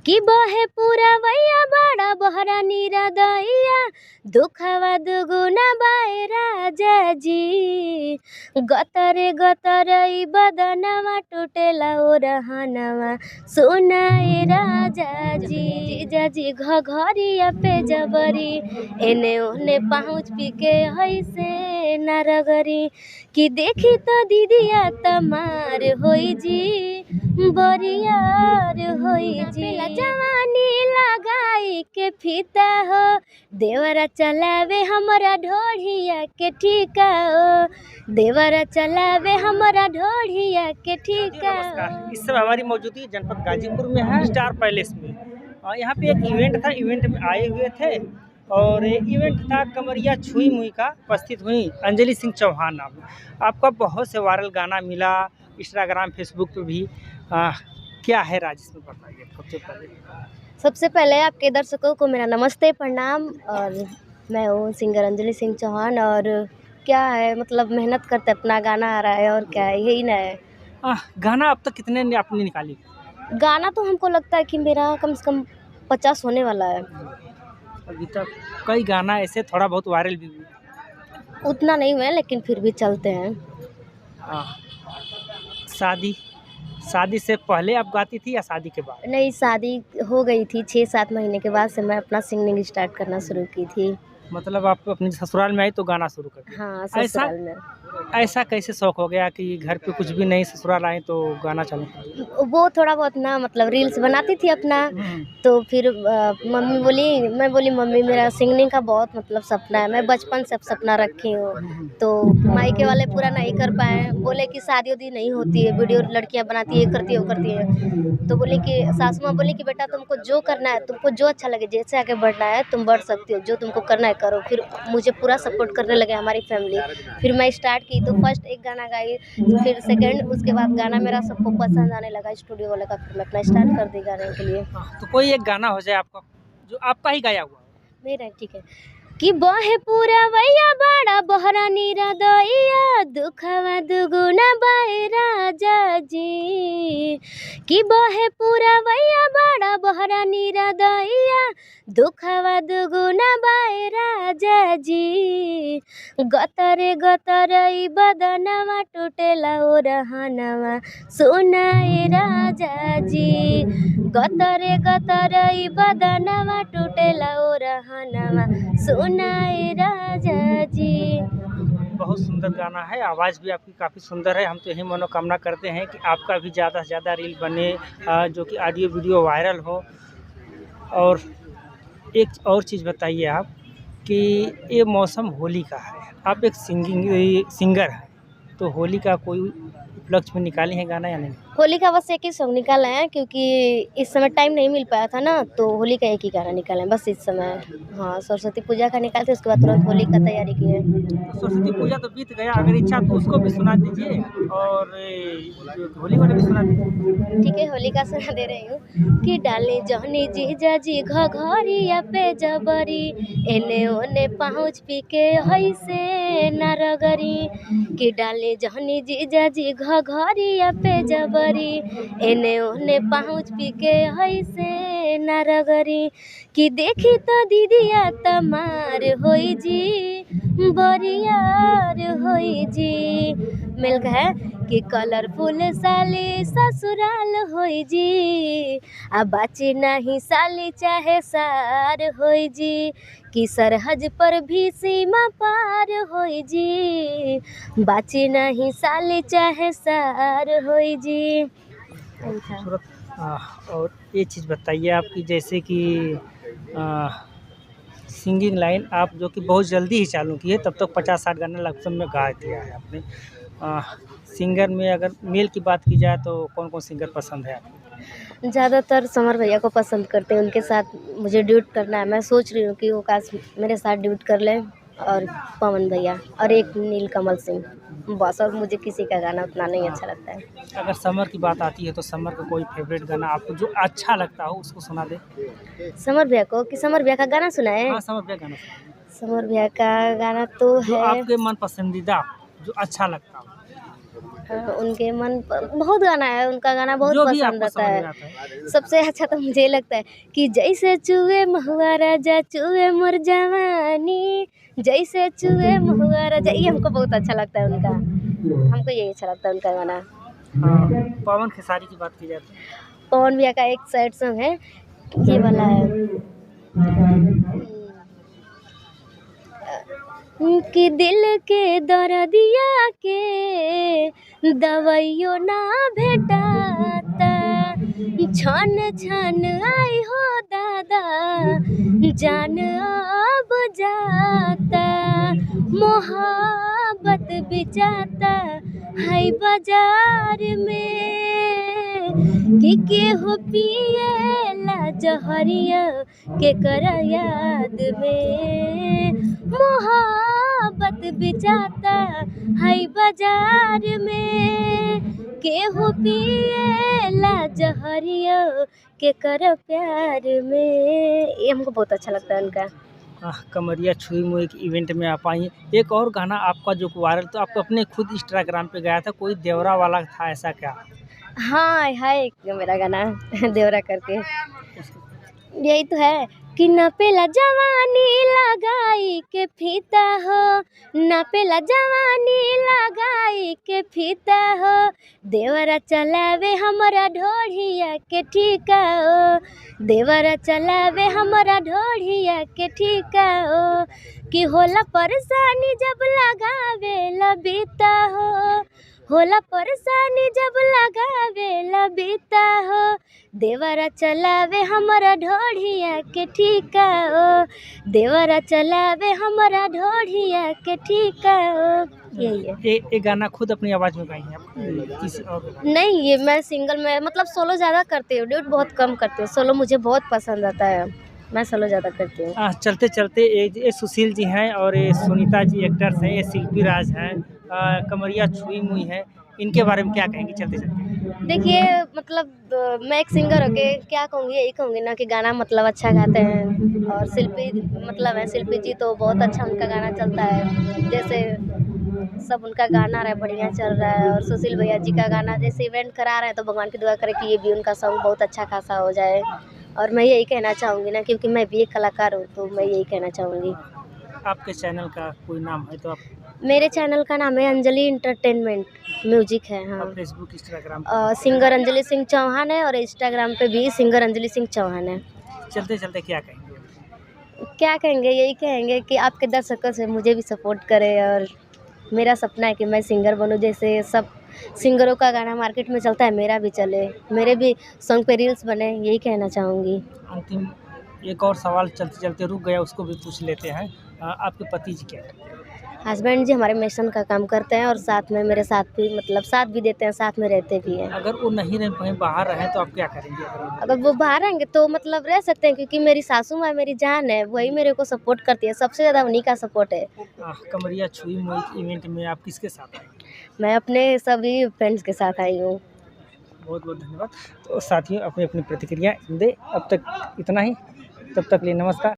कि बहे पूरा वैया बड़ा बहरा नीरा दैया दुखवा दुगुना बाए राजा जी। गतरे गतरई बदनवा टूटेला ओ रहनवा सुनाए राजा जी। जीजाजी घघरिया पे जबरी एने ओने पहुँच पी के ऐसे नारगरी कि देखी तो दीदिया तमार होई जी बरियार होई जी। जवानी लगाई के फीता हो देवरा चलावे हमारा ढोढ़िया के ठीका हो देवरा चलावे हमारा ढोढ़िया के ठीका हो। इस समय हमारी मौजूदगी जनपद गाजीपुर में है, स्टार पैलेस में। यहाँ पे एक इवेंट था, इवेंट में आए हुए थे और इवेंट था कमरिया छुई मुई का। उपस्थित हुई अंजलि सिंह चौहान नाम। आपका बहुत से वायरल गाना मिला इंस्टाग्राम फेसबुक पे भी। क्या है राज इसमें बताइए। सबसे पहले आपके दर्शकों को मेरा नमस्ते प्रणाम। और मैं हूँ सिंगर अंजलि सिंह चौहान। और क्या है मतलब मेहनत करते अपना गाना आ रहा है और क्या है यही ना है। गाना अब तक कितने ने आपने निकाली? गाना तो हमको लगता है कि मेरा कम से कम 50 होने वाला है। अभी तक कई गाना ऐसे थोड़ा बहुत वायरल भी हुए। उतना नहीं हुआ लेकिन फिर भी चलते हैं। शादी से पहले आप गाती थी या शादी के बाद? नहीं, शादी हो गई थी 6-7 महीने के बाद से मैं अपना सिंगिंग स्टार्ट करना शुरू की थी। मतलब आप अपने ससुराल में आई तो गाना शुरू कर दिया? हाँ, ससुराल में। ऐसा कैसे शौक हो गया कि घर पे कुछ भी नहीं ससुराल आए तो गाना चालू कर दिया? वो थोड़ा बहुत ना मतलब रील्स बनाती थी अपना। तो फिर मैं बोली मम्मी मेरा सिंगिंग का बहुत मतलब सपना है, मैं बचपन से सपना रखी हूँ। तो मायके वाले पूरा नहीं कर पाए, बोले कि शादी उदी नहीं होती है, वीडियो लड़कियाँ बनाती है, करती है वो करती है। तो बोली कि सासू माँ बोली कि बेटा तुमको जो करना है, तुमको जो अच्छा लगे, जैसे आगे बढ़ना है तुम बढ़ सकती हो, जो तुमको करना है करो। फिर मुझे पूरा सपोर्ट करने लगे हमारी फैमिली। फिर मैं स्टार्ट की तो फर्स्ट एक गाना गाई, फिर सेकंड, उसके बाद गाना मेरा सबको पसंद आने लगा स्टूडियो वाले का। फिर मैं अपना स्टार्ट कर दी गाने के लिए। तो कोई एक गाना हो जाए आपका जो आपका ही गाया हुआ? मेरा ठीक है कि बहे पूरा वैया बड़ा बहरा नीरा दैया दुखवा दुगुना बाए राजा जी। कि बहे पूरा वैया बड़ा बहरा नीरा दैया दुखवा दुगुना बाए राजा जी। गतरे गतरई बदनवा टूटेला ओ रहनवा सुनाए राजा जी। गतरे गतरई बदनवा टूटेला ओ रहनवा सुनाए राजा जी। बहुत सुंदर गाना है, आवाज़ भी आपकी काफ़ी सुंदर है। हम तो यही मनोकामना करते हैं कि आपका भी ज़्यादा से ज़्यादा रील बने, जो कि ऑडियो वीडियो वायरल हो। और एक और चीज़ बताइए आप कि ये मौसम होली का है, आप एक सिंगर हैं, तो होली का कोई उपलक्ष्य में निकाले हैं गाना या नहीं? होली का बस एक ही सॉन्ग निकाला है क्योंकि इस समय टाइम नहीं मिल पाया था ना, तो होली का एक ही गाना निकाला है बस इस समय। हाँ, सरस्वती पूजा का निकालते उसके बाद तुरंत होली का तैयारी की है। तो सरस्वती पूजा तो बीत गया, अगर इच्छा तो उसको भी सुना दीजिए और जो होली वाले भी सुना दीजिए। ठीक है, होली का सुना दे रही हूँ कि डाले जहनी जीजा जी घघरिया पे जबरी एने ओने पहुँच पी के ऐसे नारगरी। कि डाले जहनी जीजा जी घघरिया पे जबरी एने ओने पहुँच पी के ऐसे नारगरी। कि देखी तो दीदिया तमार होई जी बरियार होई जी। मिल है कि कलरफुल साली ससुराल होई जी आ बाची नहीं साली चाहे सार होई जी। कि सरहज पर भी सीमा पार होई जी बाची नहीं साली चाहे सार होई जी। खूबसूरत। और ये चीज़ बताइए आपकी जैसे कि सिंगिंग लाइन आप जो कि बहुत जल्दी ही चालू की है, तब तक 50-60 गाना लमसम में गा दिया है आपने। सिंगर में अगर मेल की बात की जाए तो कौन-कौन सिंगर पसंद है आपको? ज़्यादातर समर भैया को पसंद करते हैं, उनके साथ मुझे ड्यूट करना है। मैं सोच रही हूँ कि वो काश मेरे साथ ड्यूट कर लें। और पवन भैया और एक नीलकमल सिंह, बस। और मुझे किसी का गाना उतना नहीं अच्छा लगता है। अगर समर की बात आती है तो समर का कोई फेवरेट गाना आपको जो अच्छा लगता हो उसको सुना दें। समर भैया को कि समर भैया का गाना सुना है? हाँ, समर भैया गाना सुनाइए। समर भैया का गाना तो जो है आपके मन पसंदीदा जो अच्छा लगता हो। उनके मन बहुत गाना है, उनका गाना बहुत जो भी पसंद आपको आता समझ है। में आता है। सबसे अच्छा तो मुझे लगता है कि जैसे चूहे महुआ राजा चूहे मोर जवानी, जैसे चूहे महुआ राजा, ये हमको बहुत अच्छा लगता है उनका, हमको यही अच्छा लगता है उनका गाना। हाँ, पवन खेसारी की बात की जाए तो पवन भैया का एक सैड सॉन्ग है, ये वाला है कि दिल के दर्दिया के दवाइयो ना भेटाता, छन छन आई हो दादा जान अब जाता, मोहब्बत बिचाता है बाजार में, कि केहू पिएला जहरिया के कर याद में, मोहब्बत बिचाता है बाजार में, केहू पिएला जहरिया के कर प्यार में। ये हमको बहुत अच्छा लगता है उनका। कमरिया छुई मुई के इवेंट में आप आई। एक और गाना आपका जो वायरल, तो आप अपने खुद इंस्टाग्राम पे गया था, कोई देवरा वाला था, ऐसा क्या? हाँ है एक मेरा गाना देवरा करके, यही तो है कि नापेला जवानी लगाई के फीता हो, नापेला जवानी लगाई के फीता हो, देवरा चलावे हमारा ढोढ़िया के ठीका हो, देवरा चलावे हमारा ढोढ़िया के ठीका हो, कि होला परेशानी जब लगावे लबीता हो, होला परेशानी जब लगावे लबीता हो, देवरा चलावे हमारा ढोढ़िया के ठीका हो, देवरा चलावे हमारा ढोढ़िया के ठीका हो। यही है। ये गाना खुद अपनी आवाज़ में गाई है आप, किसी और को गाई? नहीं, ये मैं सिंगल में मतलब सोलो ज़्यादा करती हूँ, ड्यूट बहुत कम करती हूँ, सोलो मुझे बहुत पसंद आता है, मैं सोलो ज़्यादा करती हूँ। चलते चलते ये सुशील जी हैं और ये सुनीता जी एक्टर्स हैं, ये शिल्पी राज हैं, कमरिया छुई मुई है, इनके बारे में क्या कहेंगे चलते चलते? देखिए मतलब मैं एक सिंगर होके क्या कहूँगी, यही कहूँगी ना कि गाना मतलब अच्छा गाते हैं, और शिल्पी मतलब है, शिल्पी जी तो बहुत अच्छा उनका गाना चलता है, जैसे सब उनका गाना रहा बढ़िया चल रहा है, और सुशील भैया जी का गाना जैसे इवेंट करा रहे हैं तो भगवान की दुआ करें कि ये भी उनका सॉन्ग बहुत अच्छा खासा हो जाए, और मैं यही कहना चाहूँगी ना, क्योंकि मैं भी एक कलाकार हूँ, तो मैं यही कहना चाहूँगी। आपके चैनल का कोई नाम है तो आप? मेरे चैनल का नाम है अंजलि इंटरटेनमेंट म्यूजिक है। हाँ, Facebook Instagram singer Anjali Singh Chauhan है, और इंस्टाग्राम पे भी सिंगर अंजलि सिंह चौहान है। चलते चलते क्या कहेंगे? क्या कहेंगे, यही कहेंगे कि आपके दर्शकों से मुझे भी सपोर्ट करें, और मेरा सपना है कि मैं सिंगर बनूं, जैसे सब सिंगरों का गाना मार्केट में चलता है, मेरा भी चले, मेरे भी सॉन्ग पे रील्स बने, यही कहना चाहूँगी। अंतिम एक और सवाल चलते चलते रुक गया, उसको भी पूछ लेते हैं। आपके पति जी क्या करते हैं? हस्बैंड जी हमारे मिशन का काम करते हैं, और साथ में मेरे साथ भी मतलब साथ भी देते हैं, साथ में रहते भी हैं। अगर वो नहीं रहे, कहीं बाहर रहे, तो आप क्या करेंगे? अगर वो बाहर रहेंगे तो मतलब रह सकते हैं, क्योंकि मेरी सासू माँ मेरी जान है, वही मेरे को सपोर्ट करती है, सबसे ज़्यादा उन्हीं का सपोर्ट है। कमरिया छुई मुई इवेंट में आप किसके साथ आए? मैं अपने सभी फ्रेंड्स के साथ आई हूँ। बहुत बहुत धन्यवाद। तो साथियों, अपनी अपनी प्रतिक्रिया दे। अब तक इतना ही, तब तक लिए नमस्कार।